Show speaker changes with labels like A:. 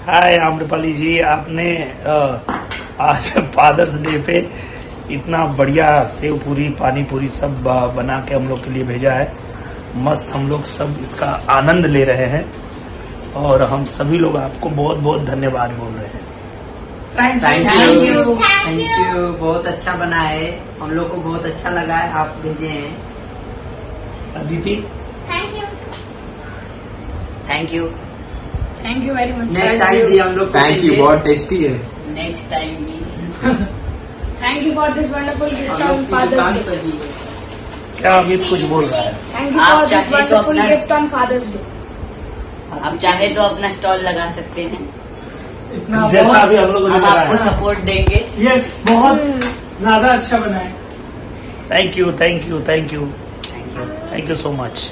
A: हाय आम्रपाली जी, आपने आज fathers day पे इतना बढ़िया सेव पूरी पानी पूरी सब बना के हम लोग के लिए भेजा है। मस्त, हम लोग सब इसका आनंद ले रहे हैं और हम सभी लोग आपको बहुत बहुत धन्यवाद बोल रहे हैं।
B: Thank you. बहुत अच्छा बना है, हम लोग को बहुत अच्छा लगा है, आप भेजे हैं।
A: Aditi,
C: thank you very much.
B: Next time भी हम लोग
D: थैंक यू, बहुत टेस्टी है।
B: नेक्स्ट टाइम भी
C: thank you for this wonderful gift on fathers day.
A: क्या अमित कुछ बोल रहा है?
C: Thank you for this wonderful gift on fathers day.
E: आप चाहे तो अपना स्टॉल लगा सकते हैं,
C: इतना
A: जैसा अभी हम लोगों ने
E: हम
A: करा
E: आपको
A: है।
E: सपोर्ट देंगे।
C: यस, बहुत ज्यादा अच्छा बना है।
A: Thank you, thank you, thank you,
E: thank you.
A: Thank you so much.